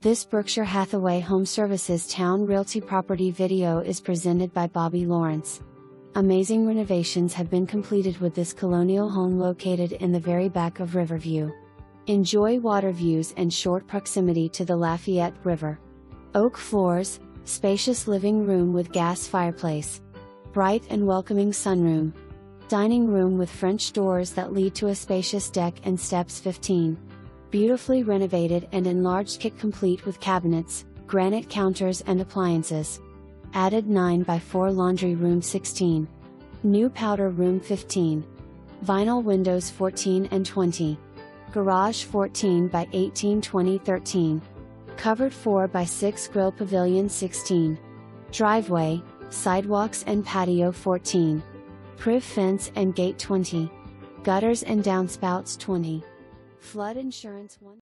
This Berkshire Hathaway HomeServices Towne Realty property video is presented by Bobby Lawrence. Amazing renovations have been completed with this colonial home located in the very back of Riverview. Enjoy water views and short proximity to the Lafayette River. Oak floors, spacious living room with gas fireplace. Bright and welcoming sunroom. Dining room with French doors that lead to a spacious deck and steps 15. Beautifully renovated and enlarged kit complete with cabinets, granite counters and appliances. Added 9x4 laundry room 16. New powder room 15. Vinyl windows 14 and 20. Garage 14 by 18 20 13. Covered 4x6 grill pavilion 16. Driveway, sidewalks and patio 14. Priv fence and gate 20. Gutters and downspouts 20. Flood insurance 1.